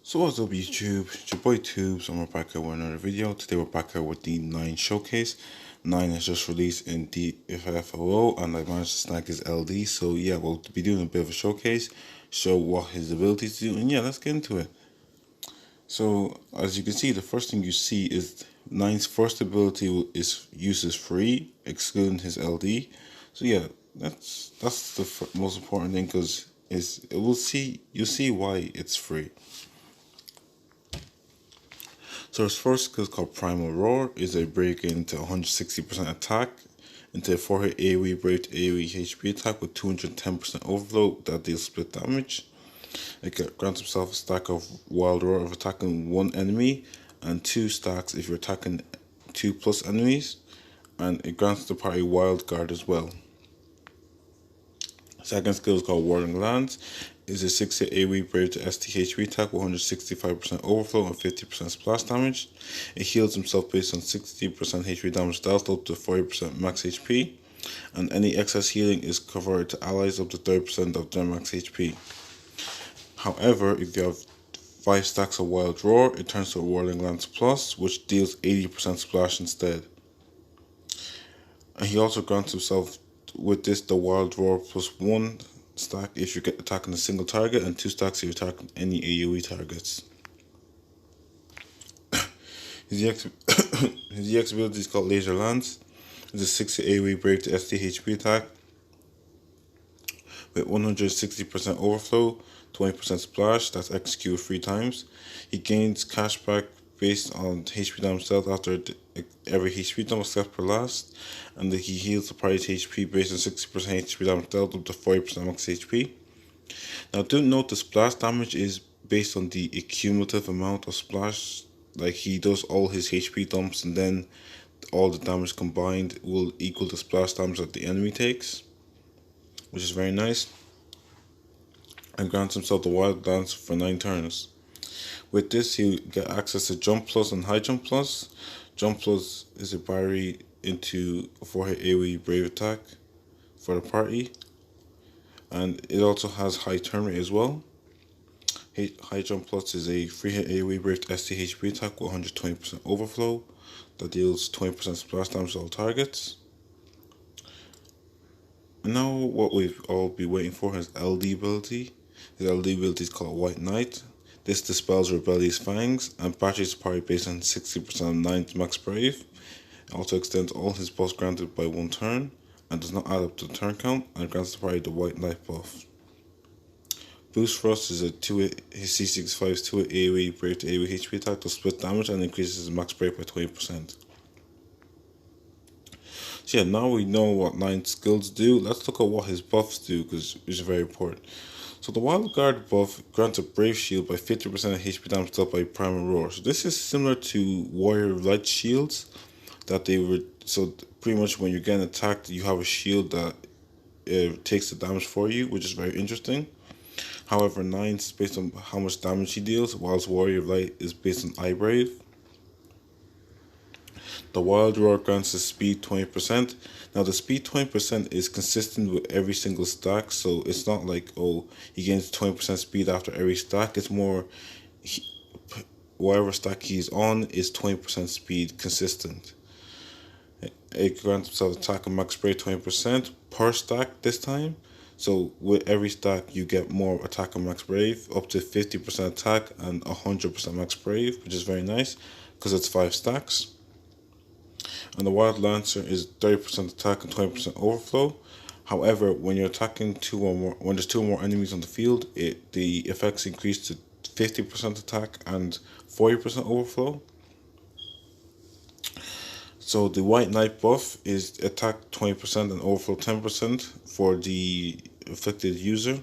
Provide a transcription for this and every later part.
So what's up YouTube, it's your boy Tubes, and we're back here with another video. Today we're back here with the 9 showcase. 9 is just released in DFFOO and I managed to snag his LD, so yeah, we'll be doing a bit of a showcase, show what his abilities do, and yeah, let's get into it. So as you can see, the first thing you see is 9's first ability is uses free, excluding his LD. So yeah, that's the most important thing because you'll see why it's free. So his first skill is called Primal Roar, is a break into 160% attack into a 4-hit AoE break to AoE HP attack with 210% overflow that deals split damage. It grants himself a stack of Wild Roar of attacking one enemy and 2 stacks if you're attacking 2+ enemies, and it grants the party Wild Guard as well. Second skill is called Whirling Lands. Is a 6-hit AoE brave to STHP attack with 165% overflow and 50% splash damage. It heals himself based on 60% HP damage dealt up to 40% max HP, and any excess healing is converted to allies up to 30% of their max HP. However, if you have 5 stacks of Wild Roar, it turns to a Whirling Lance Plus, which deals 80% splash instead. And he also grants himself with this the Wild Roar plus 1 stack if you're attacking a single target, and 2 stacks if you're attacking any AoE targets. His EX ability is called Laser Lance. It's a 60 AoE break to STHP attack with 160% overflow, 20% splash, that's executed 3 times. He gains cashback based on HP damage dealt after every HP damage except per last, and he heals the party's HP based on 60% HP damage dealt up to 40% max HP. Now do note the splash damage is based on the cumulative amount of splash, like he does all his HP dumps and then all the damage combined will equal the splash damage that the enemy takes, which is very nice, and grants himself the Wild Lance for 9 turns. With this, he'll get access to Jump Plus and High Jump Plus. Jump Plus is a parry into a 4-hit AoE Brave attack for the party, and it also has High Turn Rate as well. High Jump Plus is a 3-hit AoE Brave to STHP attack with 120% overflow that deals 20% splash damage to all targets. And now what we've all been waiting for, his LD ability. His LD ability is called White Knight. This dispels Rebellious Fangs and batteries the party based on 60% of 9's max brave. It also extends all his buffs granted by 1 turn and does not add up to the turn count, and grants the party the White Knight buff. Boost Thrust is a 2-hit, his C65's 2-hit AoE brave to AoE HP attack to split damage and increases his max brave by 20%. So yeah, now we know what 9's skills do. Let's look at what his buffs do, because it's very important. So the Wild Guard buff grants a Brave Shield by 50% of HP damage dealt by Primal Roar. So this is similar to Warrior Light Shields that they were. So pretty much when you're getting attacked, you have a shield that takes the damage for you, which is very interesting. However, 9's based on how much damage he deals, whilst Warrior Light is based on Eye Brave. The Wild Roar grants the speed 20%. Now the speed 20% is consistent with every single stack, so it's not like, oh, he gains 20% speed after every stack. It's more, whatever stack he's on is 20% speed consistent. It grants himself attack and max brave 20% per stack this time. So with every stack you get more attack and max brave, up to 50% attack and 100% max brave, which is very nice because it's 5 stacks. And the Wild Lancer is 30% attack and 20% overflow. However, when you're attacking when there's 2 or more enemies on the field, the effects increase to 50% attack and 40% overflow. So the White Knight buff is attack 20% and overflow 10% for the affected user,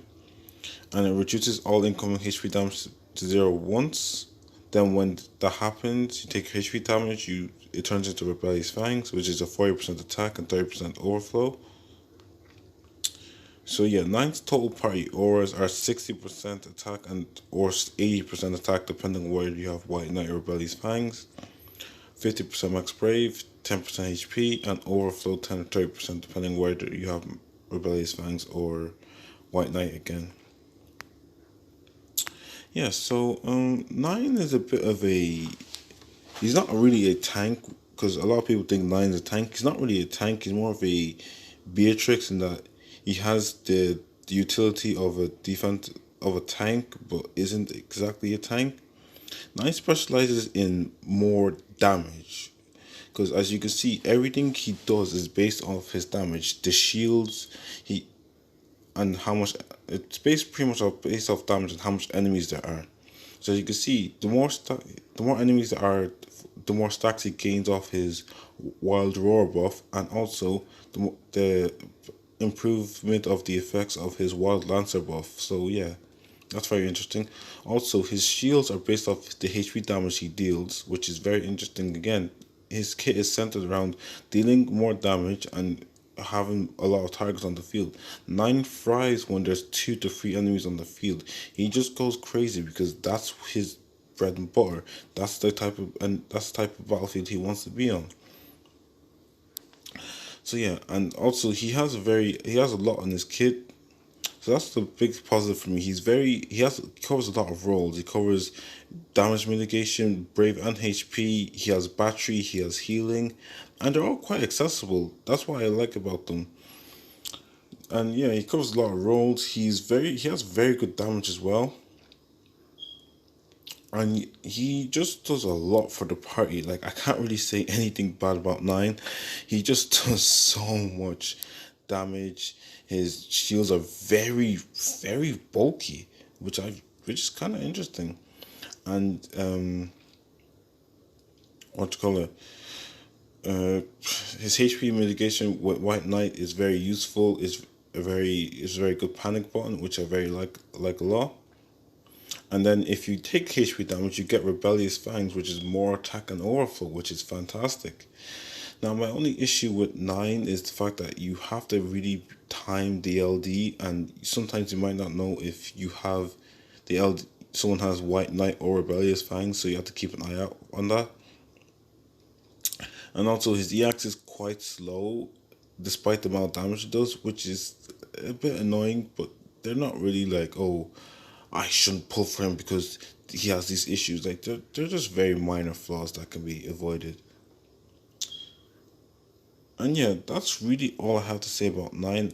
and it reduces all incoming HP damage to 0 once. Then when that happens, you take HP damage, it turns into Rebellious Fangs, which is a 40% attack and 30% overflow. So yeah, 9's total party auras are 60% attack or 80% attack depending on whether you have White Knight or Rebellious Fangs, 50% max brave, 10% HP, and overflow 10 or 30% depending whether you have Rebellious Fangs or White Knight again. Yeah, so nine is a bit of a. He's not really a tank because a lot of people think nine is a tank. He's not really a tank. He's more of a Beatrix in that he has the utility of a defense of a tank, but isn't exactly a tank. Nine specializes in more damage because as you can see, everything he does is based off his damage. The shields, he and how much it's based pretty much off based off damage and how much enemies there are. So as you can see, the more enemies there are, the more stacks he gains off his wild roar buff, and also the improvement of the effects of his wild lancer buff. So yeah, that's very interesting. Also, his shields are based off the HP damage he deals, which is very interesting. Again, his kit is centered around dealing more damage and having a lot of targets on the field. Nine fries when there's 2 to 3 enemies on the field. He just goes crazy because that's his bread and butter. That's the type of battlefield he wants to be on. So yeah, and also he has a lot on his kit. So that's the big positive for me. He covers a lot of roles. He covers damage mitigation, brave and HP. He has battery. He has healing, and they're all quite accessible. That's what I like about them. And yeah, he covers a lot of roles. He has very good damage as well, and he just does a lot for the party. Like I can't really say anything bad about Nine. He just does so much damage. His shields are very bulky, which is kind of interesting. And what you call it? Uh, his HP mitigation with White Knight is very useful. Is a very good panic button, which I very like a lot. And then if you take HP damage, you get Rebellious Fangs, which is more attack and overflow, which is fantastic. Now, my only issue with 9 is the fact that you have to really time the LD, and sometimes you might not know if you have the LD, someone has White Knight or Rebellious Fangs, so you have to keep an eye out on that. And also, his EX is quite slow, despite the amount of damage it does, which is a bit annoying, but they're not really like, oh, I shouldn't pull for him because he has these issues. Like, they're just very minor flaws that can be avoided. And yeah, that's really all I have to say about Nine.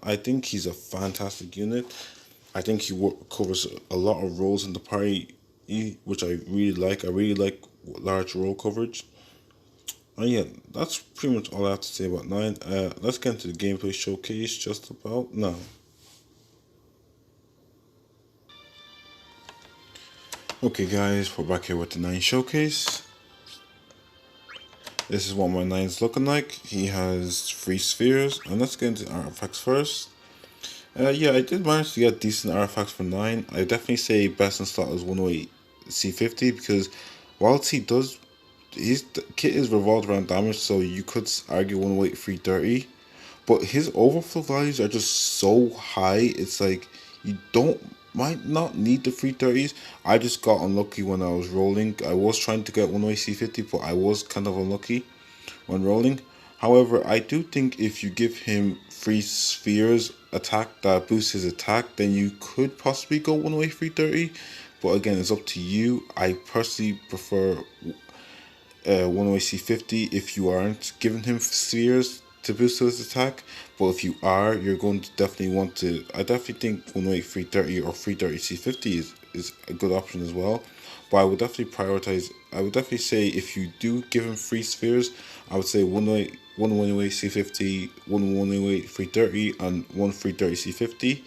I think he's a fantastic unit. I think covers a lot of roles in the party, which I really like. I really like large role coverage. And yeah, that's pretty much all I have to say about Nine. Let's get into the gameplay showcase just about now. Okay, guys, we're back here with the Nine showcase. This is what my Nine's looking like. He has 3 spheres, and let's get into artifacts first. Yeah, I did manage to get decent artifacts for 9. I definitely say best in slot is 108 C50 because whilst he does, his kit is revolved around damage, so you could argue 108 330. But his overflow values are just so high, it's like you might not need the 330s. I just got unlucky when I was rolling. I was trying to get 108 C50, but I was kind of unlucky when rolling. However, I do think if you give him 3 spheres attack that boosts his attack, then you could possibly go 108 330. But again, it's up to you. I personally prefer 108 C50 if you aren't giving him spheres to boost his attack. But if you are, you're going to definitely want to. I definitely think 108 330 or 330 C50 is a good option as well. But I would definitely prioritize. I would definitely say if you do give him 3 spheres, I would say 108 C50, 108 330, and 330 C50,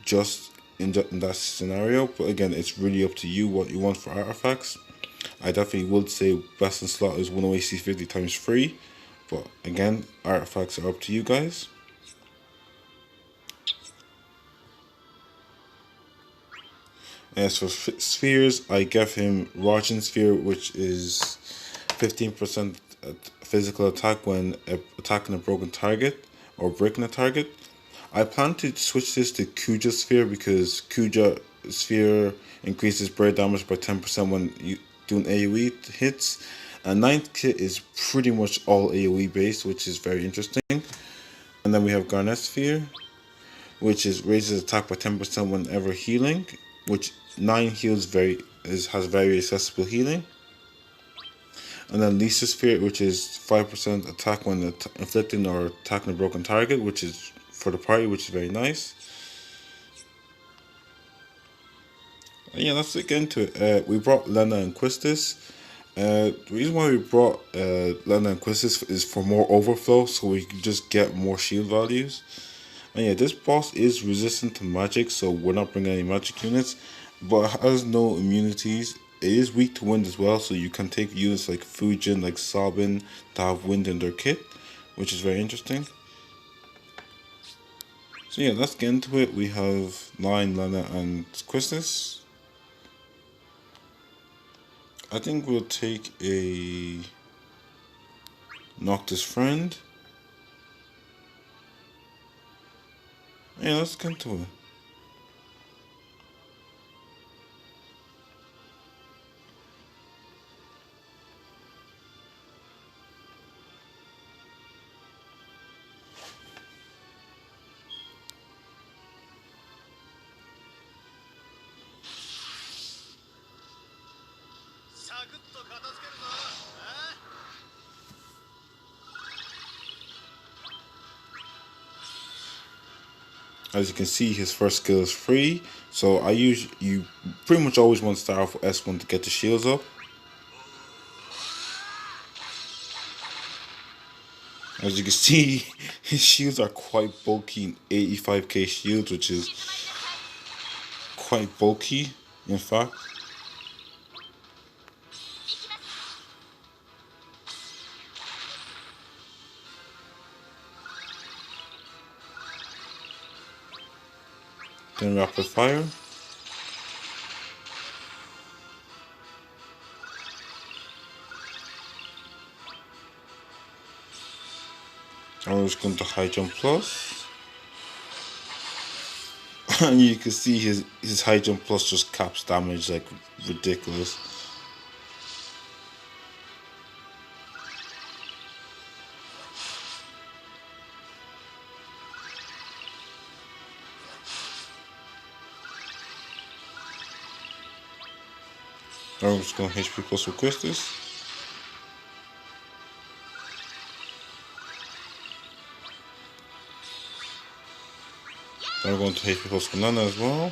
just in that scenario. But again, it's really up to you what you want for artifacts. I definitely would say best in slot is 108 C50 times 3. But again, artifacts are up to you guys. As for spheres, I gave him Rajin Sphere, which is 15% physical attack when attacking a broken target or breaking a target. I plan to switch this to Kuja Sphere because Kuja Sphere increases bird damage by 10% when you doing AoE hits. And ninth kit is pretty much all AoE based, which is very interesting. And then we have Garnet Sphere, which is raises attack by 10% whenever healing. which 9 heals has very accessible healing. And then Lisa's Fear, which is 5% attack when inflicting or attacking a broken target, which is for the party, which is very nice. And yeah, let's get into it. We brought Lena and Quistis. The reason why we brought Lena and Quistis is for more overflow, so we can just get more shield values. And yeah, this boss is resistant to magic, so we're not bringing any magic units, but it has no immunities. It is weak to wind as well, so you can take units like Fujin, like Sabin, to have wind in their kit, which is very interesting. So yeah, let's get into it. We have Lion, Lena, and Quistis. I think we'll take a Noctis Friend. Yeah, let's get into it. As you can see, his first skill is free, so you pretty much always want to start off with S1 to get the shields up. As you can see, his shields are quite bulky, 85k shields, which is quite bulky, in fact. Then rapid fire. And we're just going to high jump plus. And you can see his high jump plus just caps damage like ridiculous. Now we're just going HP plus with Quistis. Then we're going to HP plus with Nana as well.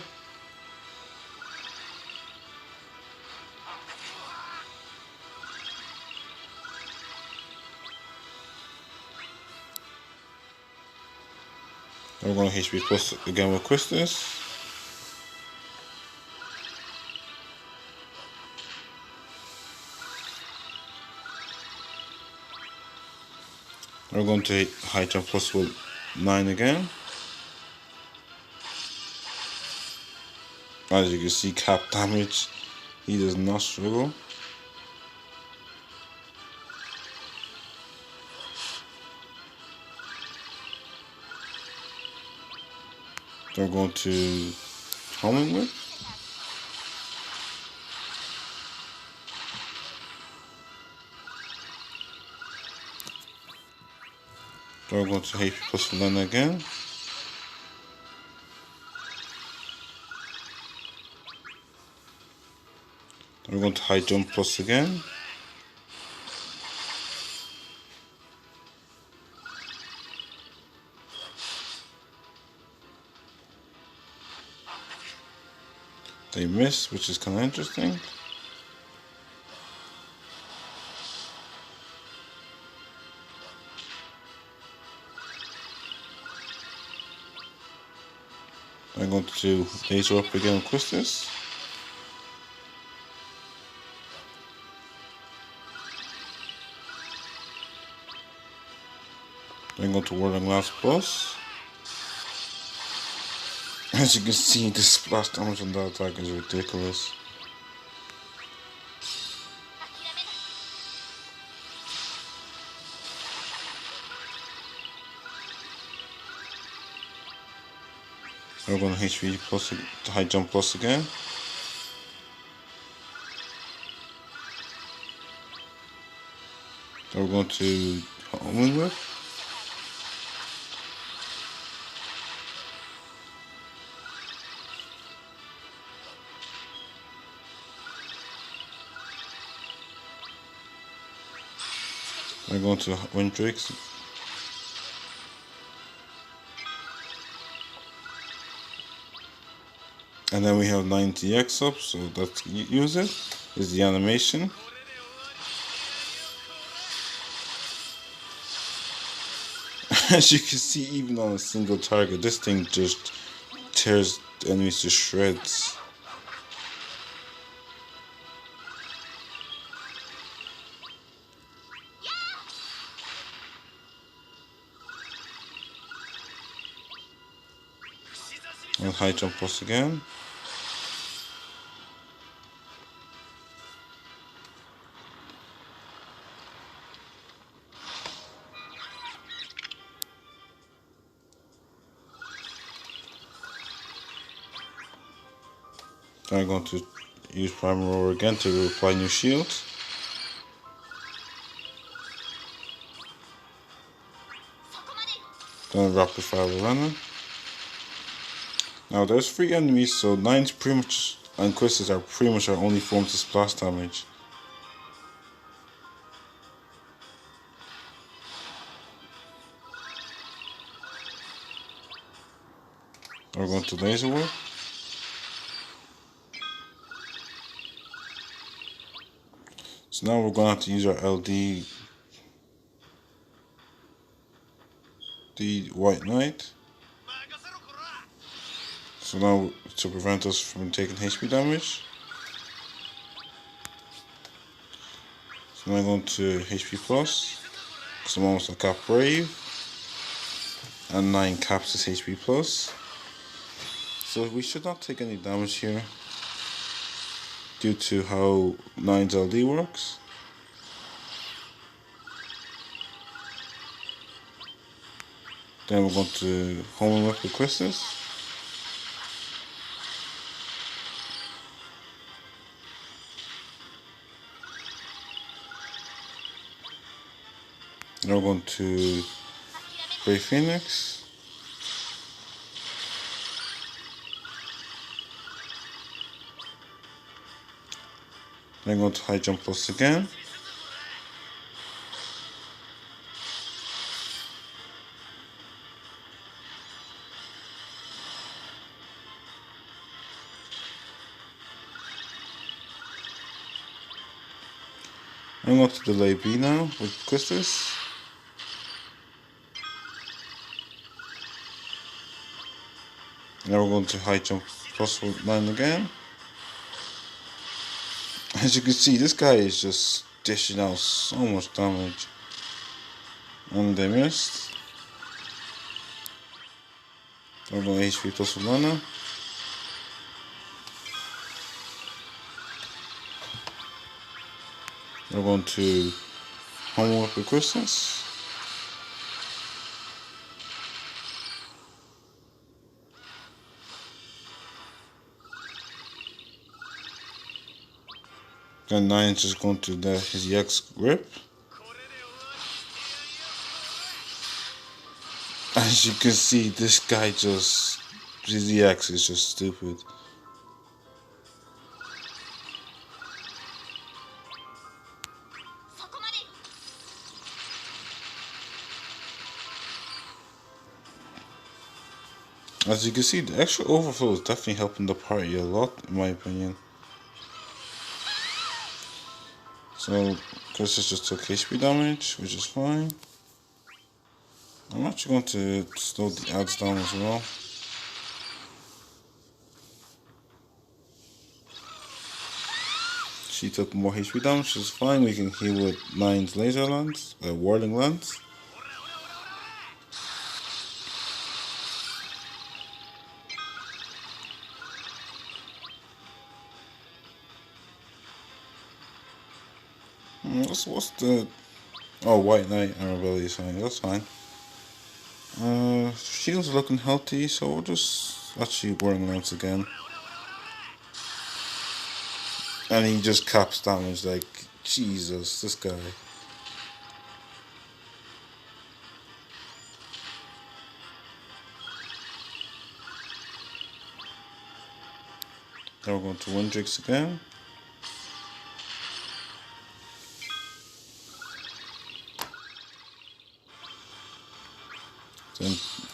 Then we're going to HP plus again with Quistis. We're going to high jump plus with 9 again. As you can see, cap damage, he does not struggle. We're going to Homing Whip. We're going to HP plus Lena again. We're going to high jump plus again. They miss, which is kind of interesting. I'm going to laser up again with Quistis. I'm going to Whirling Last Plus. As you can see, the splash damage on that attack is ridiculous. We're going to HP plus, high jump plus again. Then we're going to Homing Whip. I'm going to Windrakes. And then we have 90x up, so let's use it. Is the animation. As you can see, even on a single target, this thing just tears the enemies to shreds. And high jump plus again. Then I'm going to use Primal Roar again to apply new shields. Then Rapid Fire Runner. Now there's 3 enemies, so 9's pretty much and Quizzes are pretty much our only forms of splash damage. We're going to Laser Whip. So now we're going to have to use our LD, the White Knight. So now to prevent us from taking HP damage. So now I'm going to HP plus, because I'm almost a cap brave. And 9 caps is HP plus. So we should not take any damage here, due to how 9's LD works. Then we're going to Home Whip with Quistis. Now we're going to Brave Phoenix. Then I'm going to High Jump Plus again. I'm going to delay B now with Quistis. Now we're going to High Jump Plus with 9 again. As you can see, this guy is just dishing out so much damage. And they missed. We're going HP plus with Lana. We're going to Home Whip with Quistis. Then 9 is just going to let his EX grip. As you can see, this guy just, his EX is just stupid. As you can see, the extra overflow is definitely helping the party a lot, in my opinion. So, Chris just took HP damage, which is fine. I'm actually going to slow the ads down as well. She took more HP damage, which is fine. We can heal with 9's laser lance, Whirling Lance. What's the... Oh, White Knight and Rebellion is fine, that's fine. Shields are looking healthy, so we'll just actually Whirling Lance again. And he just caps damage like, Jesus, this guy. Then we're going to Windrakes again.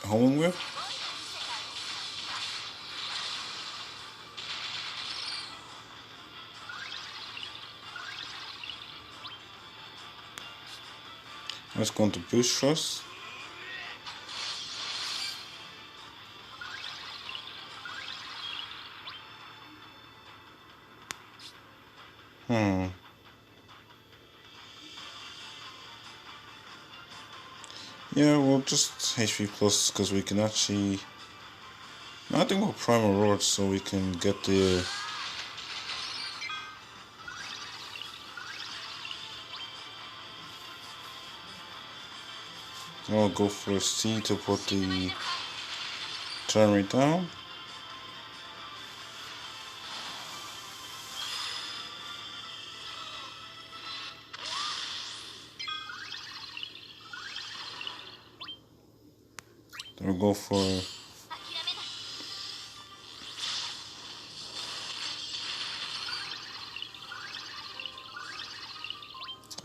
homing whip. Let's go into boost thrust. Yeah, we'll just HP plus because we can actually. I think we'll prime Aurora so we can get the. I'll go for C to put the turn rate down. Then we'll go for.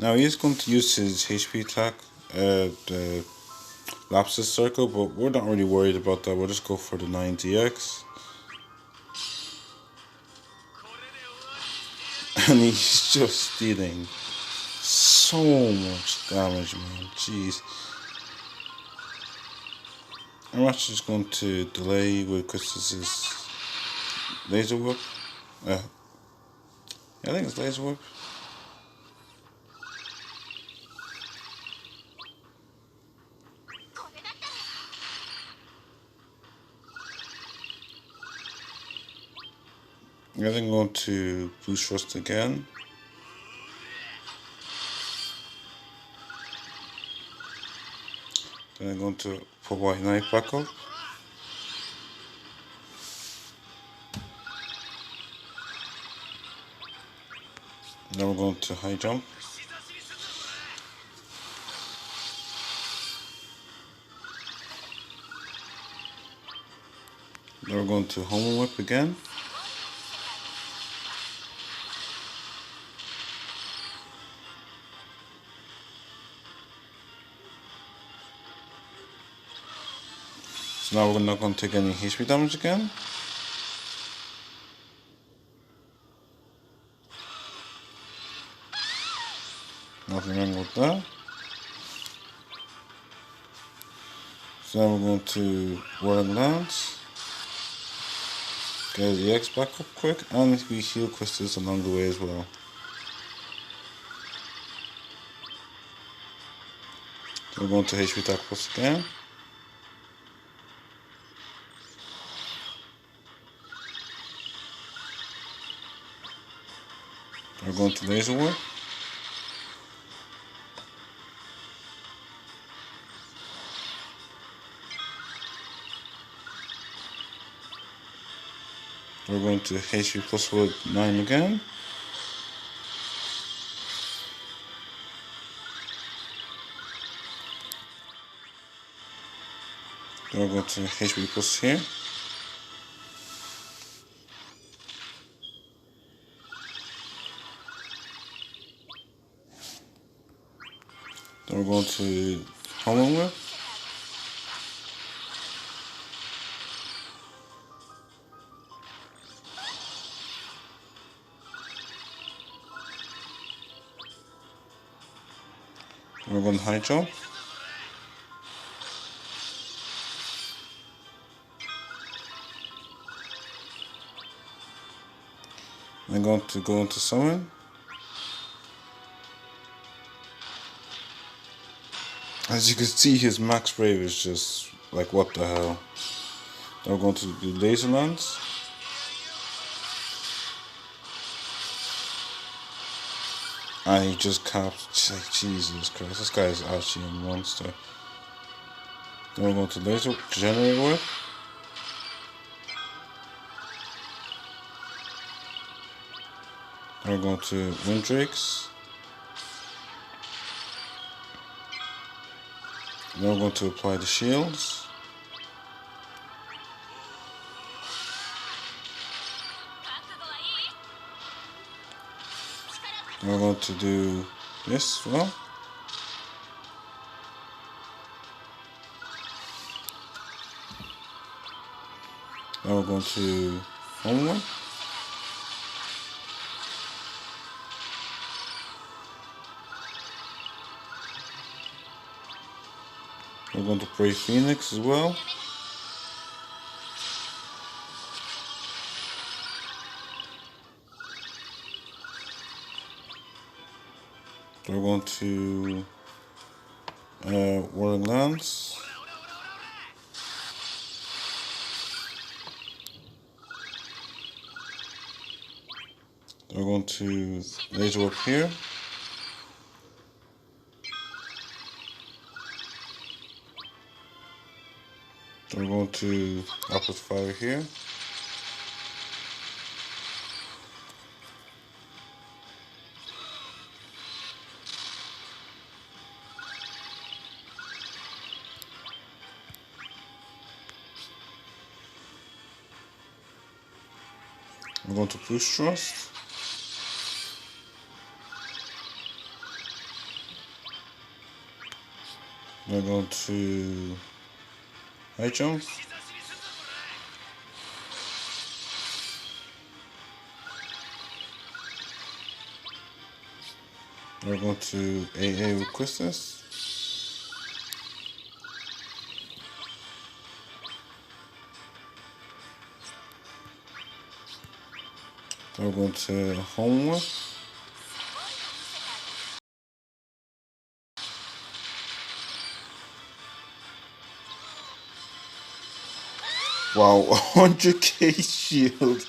Now he's going to use his HP attack, the Lapsus Circle, but we're not really worried about that. We'll just go for the 9DX. And he's just dealing so much damage, man. Jeez. I'm actually just going to delay with Chris's laser whip. Yeah, I think it's laser whip. I think I'm going to boost thrust again. Then I'm going to put white knife back up. Now we're going to high jump. Now we're going to home whip again. So now we're not going to take any HP damage again. Nothing wrong with that. So now we're going to Whirling Lance. Get the X back up quick, and we heal crystals along the way as well. So we're going to HP attack plus again. We're going to laser whip. We're going to HP plus with 9 again. Then we're going to HP plus here. Then we're going to homing whip. Then we're going to high jump. I'm going to go into summon. As you can see, his max brave is just like, what the hell. Then we're going to do laser lance. And he just capped, like, Jesus Christ, this guy is actually a monster. Then we're going to laser generate whip. Then we're going to wind drakes. Then we're going to apply the shields. Then we're going to do this as well. Now we're going to Homework. We're going to Prey Phoenix as well. We're going to Whirling Lance. We're going to Laser Whip here. We're going to Opposite Fire here. We're going to Push Thrust. We're going to High Jump. We're going to AA with Quistis. Then we're going to Homework. Wow, 100k shield.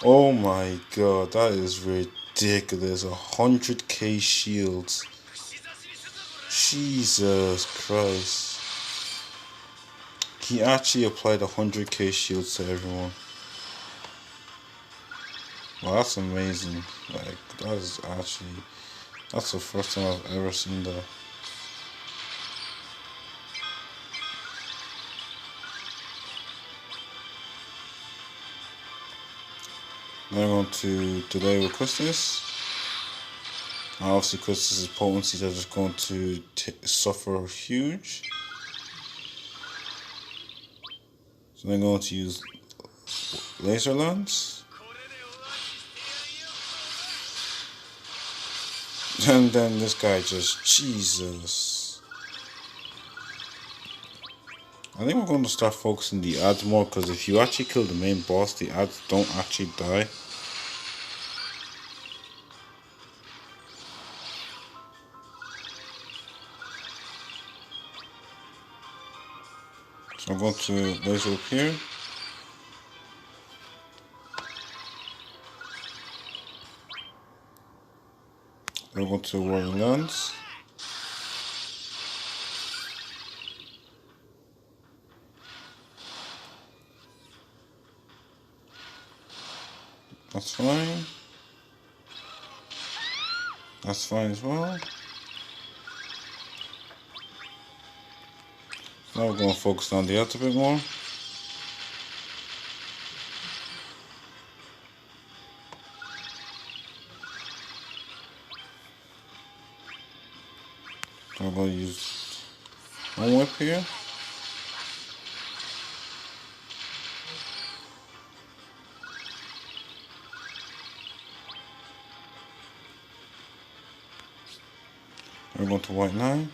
Oh my god, that is ridiculous. 100k shields. Jesus Christ. He actually applied 100k shields to everyone. Wow, that's amazing. Like, that's the first time I've ever seen that. Then I'm going to delay with Quistis. Obviously, Quistis' potencies are just going to suffer huge. So I'm going to use Laser Lance. And then this guy just, Jesus. I think we're going to start focusing the ads more, because if you actually kill the main boss, the ads don't actually die. So I'm going to Laser up here. I'm going to Whirling Lance. That's fine. That's fine as well. Now we're going to focus on the ads a bit more. So I'm going to use one whip here. We're going to White 9.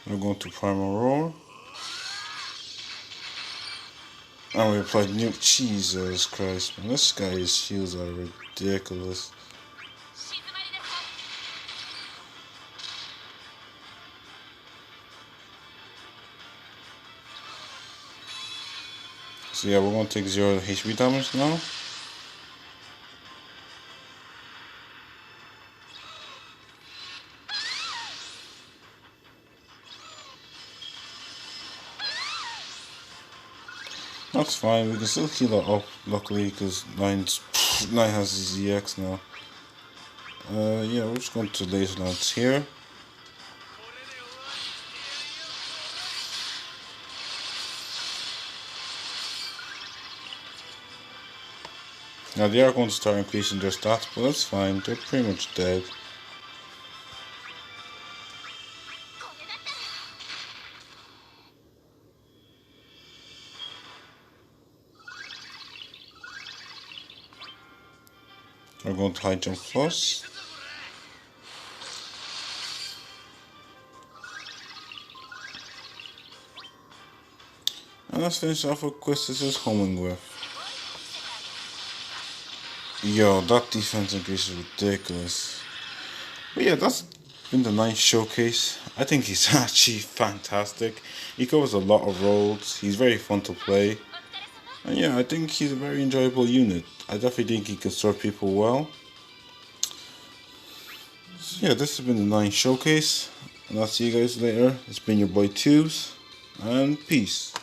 We're going to Primal Roar. And we applied new. Jesus Christ, man. This guy's shields are ridiculous. So yeah, we're going to take 0 HP damage now. That's fine, we can still heal that up, luckily, because 9 has ZX now. Yeah, we're just going to Laser Lance here. Now they are going to start increasing their stats, but that's fine, they're pretty much dead. We're going to high jump plus. And let's finish off with quick scissors homing with. Yo, that defense increase is ridiculous. But yeah, that's been the ninth showcase. I think he's actually fantastic. He covers a lot of roles. He's very fun to play. And yeah, I think he's a very enjoyable unit. I definitely think he can serve people well. So yeah, this has been the ninth showcase. And I'll see you guys later. It's been your boy Tubes. And peace.